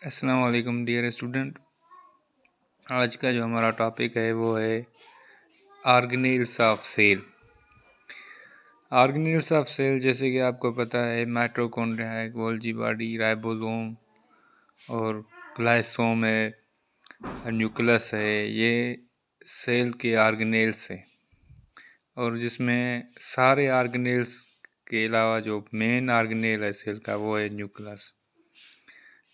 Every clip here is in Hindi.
अस्सलाम वालेकुम डियर स्टूडेंट। आज का जो हमारा टॉपिक है वो है organelles of cell. Organelles of cell जैसे कि आपको पता है माइटोकॉन्ड्रिया है, गोल्गी बॉडी, राइबोसोम और ग्लाइसोम है, न्यूक्लियस है। ये सेल के ऑर्गेनेल्स है और जिसमें सारे ऑर्गेनेल्स के अलावा जो मेन ऑर्गेनेल है सेल का वो है न्यूक्लियस।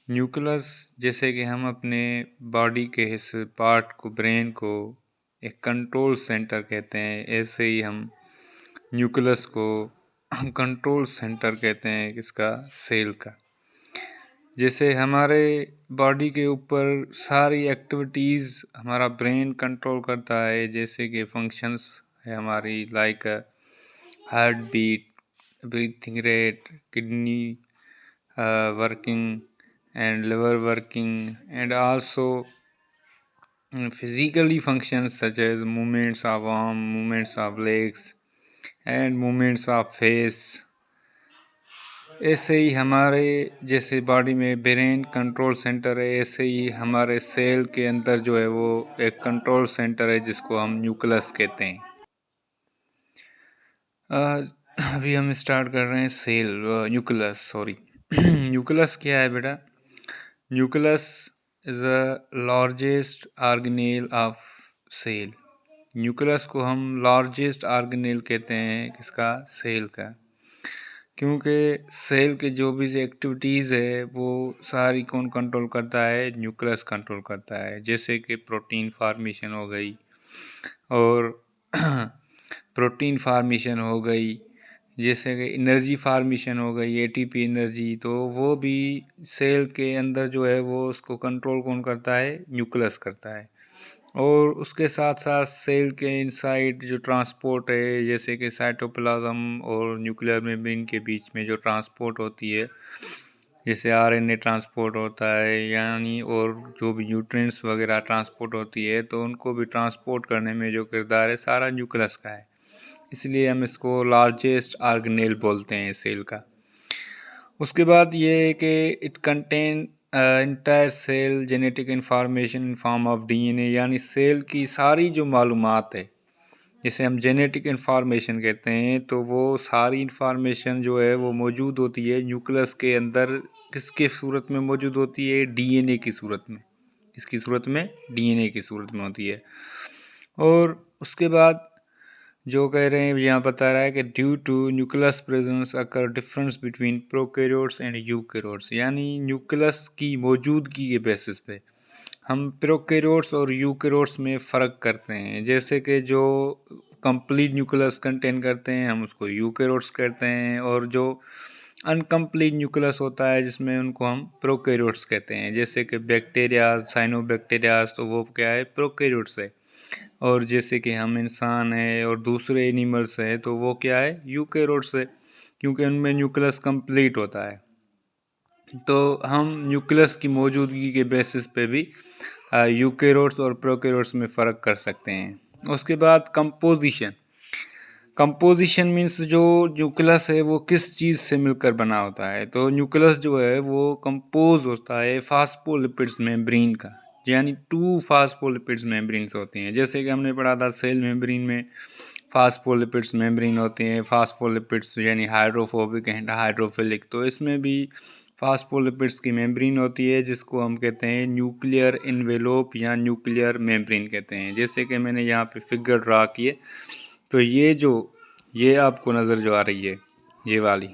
न्यूक्लियस जैसे कि हम अपने बॉडी के हिस्से पार्ट को, ब्रेन को एक कंट्रोल सेंटर कहते हैं, ऐसे ही हम न्यूक्लियस को कंट्रोल सेंटर कहते हैं किसका, सेल का। जैसे हमारे बॉडी के ऊपर सारी एक्टिविटीज़ हमारा ब्रेन कंट्रोल करता है, जैसे कि फंक्शंस है हमारी like heart beat, breathing rate, kidney working and liver working, and also physically functions such as movements of arm, movements of legs and movements of face। ऐसे ही हमारे जैसे बॉडी में ब्रेन कंट्रोल सेंटर है, ऐसे ही हमारे सेल के अंदर जो है वो एक कंट्रोल सेंटर है जिसको हम न्यूक्लियस कहते हैं। अभी हम स्टार्ट कर रहे हैं सेल न्यूक्लियस न्यूक्लियस क्या है बेटा? Nucleus is a largest organelle of cell. Nucleus को हम लार्जेस्ट ऑर्गेनेल कहते हैं किसका, सेल का, क्योंकि सेल के जो भी एक्टिविटीज़ है वो सारी कौन कंट्रोल करता है, न्यूक्लियस कंट्रोल करता है। जैसे कि प्रोटीन फार्मेशन हो गई और प्रोटीन फार्मेशन हो गई, जैसे कि एनर्जी फार्मेशन हो गई, एटीपी एनर्जी, तो वो भी सेल के अंदर जो है वो उसको कंट्रोल कौन करता है, न्यूक्लियस करता है। और उसके साथ साथ सेल के इनसाइड जो ट्रांसपोर्ट है, जैसे कि साइटोप्लाज्म और न्यूक्लियर मेम्ब्रेन के बीच में जो ट्रांसपोर्ट होती है, जैसे आरएनए ट्रांसपोर्ट होता है यानी, और जो भी न्यूट्रिएंट्स वगैरह ट्रांसपोर्ट होती है, तो उनको भी ट्रांसपोर्ट करने में जो किरदार है सारा न्यूक्लियस का है। इसलिए हम इसको लार्जेस्ट ऑर्गेनेल बोलते हैं सेल का। उसके बाद ये है कि it contain entire cell genetic information in form of DNA, यानी सेल की सारी जो मालूमात है, जिसे हम जेनेटिक इंफॉर्मेशन कहते हैं, तो वो सारी इंफॉर्मेशन जो है वो मौजूद होती है न्यूक्लियस के अंदर। किसके सूरत में मौजूद होती है? डीएनए की सूरत में। इसकी सूरत में, डीएनए की सूरत में होती है। और उसके बाद जो कह रहे हैं यहाँ बता रहा है कि due to nucleus presence occur difference between prokaryotes and eukaryotes, यानी न्यूक्लियस की मौजूदगी के बेसिस पे हम प्रोकैरियोट्स और यूकैरियोट्स में फ़र्क करते हैं। जैसे कि जो कंप्लीट न्यूक्लियस कंटेन करते हैं हम उसको यूकैरियोट्स कहते हैं, और जो अनकम्प्लीट न्यूक्लियस होता है जिसमें उनको हम प्रोकैरियोट्स कहते हैं। जैसे कि बैक्टीरिया, साइनोबैक्टीरियाज, तो वो क्या है, प्रोकैरियोट्स है। और जैसे कि हम इंसान है और दूसरे एनिमल्स हैं तो वो क्या है, यूकैरियोट्स है, क्योंकि उनमें न्यूक्लियस कंप्लीट होता है। तो हम न्यूक्लियस की मौजूदगी के बेसिस पे भी यूकैरियोट्स और प्रोकैरियोट्स में फ़र्क कर सकते हैं। उसके बाद कंपोजिशन मीन्स जो न्यूक्लियस है वो किस चीज़ से मिलकर बना होता है। तो न्यूक्लियस जो है वो कंपोज होता है फास्फोलिपिड्स मेम्ब्रेन का, यानी 2 फास्फोलिपिड्स मेम्ब्रेन्स होती हैं। जैसे कि हमने पढ़ा था सेल मेम्ब्रेन में फास्फोलिपिड्स मेम्ब्रेन होते हैं, फास्फोलिपिड्स यानी हाइड्रोफोबिक एंड हाइड्रोफिलिक। तो इसमें भी फास्फोलिपिड्स की मेम्ब्रेन होती है जिसको हम कहते हैं न्यूक्लियर इन्वेलोप या न्यूक्लियर मेम्ब्रेन कहते हैं। जैसे कि मैंने यहाँ पे फिगर ड्रा किए, तो ये आपको नज़र जो आ रही है, ये वाली,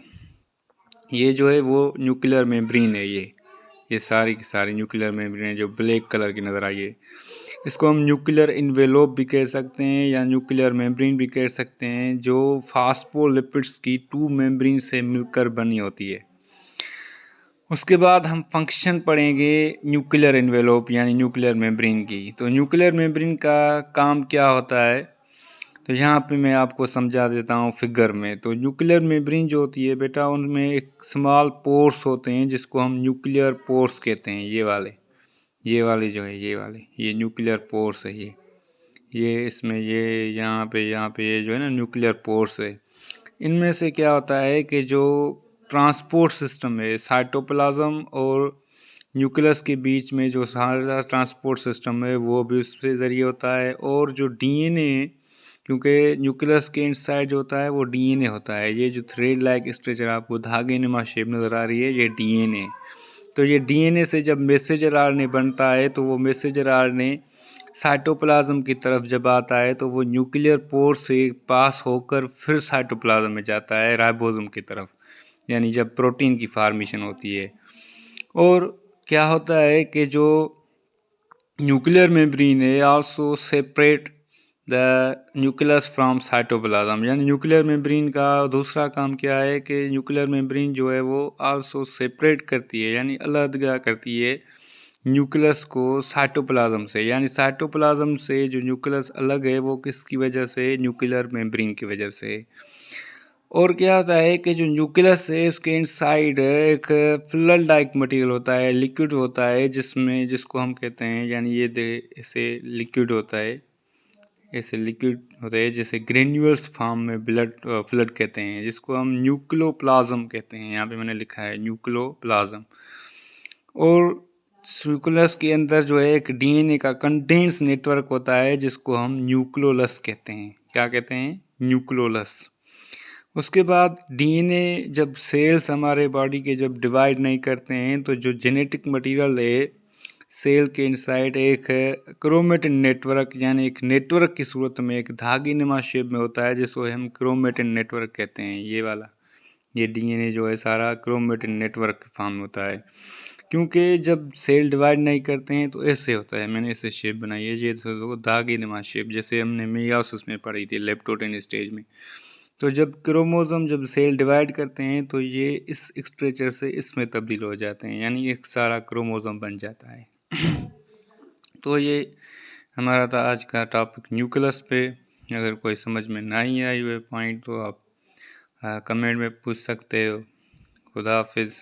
ये जो है वो न्यूक्लियर मेम्ब्रेन है। ये सारी की सारी न्यूक्लियर मेम्ब्रेन है जो ब्लैक कलर की नज़र आई है। इसको हम न्यूक्लियर इन्वेलोप भी कह सकते हैं या न्यूक्लियर मेम्ब्रेन भी कह सकते हैं, जो फास्फोलिपिड्स की 2 मेम्ब्रेन से मिलकर बनी होती है। उसके बाद हम फंक्शन पढ़ेंगे न्यूक्लियर इन्वेलोप यानी न्यूक्लियर मेम्ब्रेन की। तो न्यूक्लियर मेम्ब्रेन का काम क्या होता है, तो यहाँ पे मैं आपको समझा देता हूँ फिगर में। तो न्यूक्लियर मेम्ब्रेन जो होती है बेटा, उनमें एक स्मॉल पोर्स होते हैं जिसको हम न्यूक्लियर पोर्स कहते हैं। ये वाले जो है, ये न्यूक्लियर पोर्स है। ये इसमें ये यहाँ पे ये जो है ना न्यूक्लियर पोर्स है। इनमें से क्या होता है कि जो ट्रांसपोर्ट सिस्टम है साइटोप्लाज्म और न्यूक्लियस के बीच में जो सारा ट्रांसपोर्ट सिस्टम है वो भी उसके ज़रिए होता है। और जो डीएनए, क्योंकि न्यूक्लियस के इनसाइड जो होता है वो डीएनए होता है। ये जो थ्रेड लाइक स्ट्रक्चर आपको धागे नुमा शेप नज़र आ रही है, ये डीएनए। तो ये डीएनए से जब मैसेंजर आरएनए बनता है तो वो मैसेंजर आरएनए साइटोप्लाज्म की तरफ जब आता है तो वो न्यूक्लियर पोर से पास होकर फिर साइटोप्लाज्म में जाता है राइबोसोम की तरफ, यानी जब प्रोटीन की फार्मेशन होती है। और क्या होता है कि जो न्यूक्लियर मेम्ब्रेन है also separate the nucleus from cytoplasm, यानी न्यूक्लियर मेम्ब्रेन का दूसरा काम क्या है कि न्यूक्लियर मेम्ब्रेन जो है वो आल्सो सेपरेट करती है, यानी अलग करती है न्यूक्लियस को साइटोप्लाज्म से। यानी साइटोप्लाज्म से जो न्यूक्लियस अलग है वो किसकी वजह से, न्यूक्लियर मेम्ब्रेन की वजह से। और क्या होता है कि जो न्यूक्लियस है उसके इनसाइड एक फ्लूइड लाइक मटेरियल होता है, लिक्विड होता है, जिसको हम कहते हैं, यानी ये ऐसे लिक्विड होता है, ऐसे लिक्विड होता है जैसे ग्रेन्यूल्स फॉर्म में फ्लूइड कहते हैं, जिसको हम न्यूक्लियोप्लाज्म कहते हैं। यहाँ पे मैंने लिखा है न्यूक्लियोप्लाज्म। और न्यूक्लियस के अंदर जो है एक डीएनए का कंडेंस नेटवर्क होता है जिसको हम न्यूक्लियोलस कहते हैं। क्या कहते हैं? न्यूक्लियोलस। उसके बाद डीएनए जब सेल्स हमारे बॉडी के जब डिवाइड नहीं करते हैं तो जो जेनेटिक मटेरियल है सेल के इनसाइड एक क्रोमेटिन नेटवर्क, यानी एक नेटवर्क की सूरत में एक धागे नुमा शेप में होता है जिसको हम क्रोमेटिन नेटवर्क कहते हैं। ये वाला ये डीएनए जो है सारा क्रोमेटिन नेटवर्क फॉर्म होता है। क्योंकि जब सेल डिवाइड नहीं करते हैं तो ऐसे होता है, मैंने ऐसे शेप बनाई है, ये धागे नुमा शेप, जैसे हमने मियोसिस में पढ़ी थी लेप्टोटेन स्टेज में। तो जब क्रोमोसोम जब सेल डिवाइड करते हैं तो ये इस स्ट्रक्चर से इसमें तब्दील हो जाते हैं, यानी एक सारा क्रोमोसोम बन जाता है। तो ये हमारा था आज का टॉपिक न्यूक्लियस पे। अगर कोई समझ में नहीं आई हुए पॉइंट तो आप कमेंट में पूछ सकते हो। खुदा हाफिज़।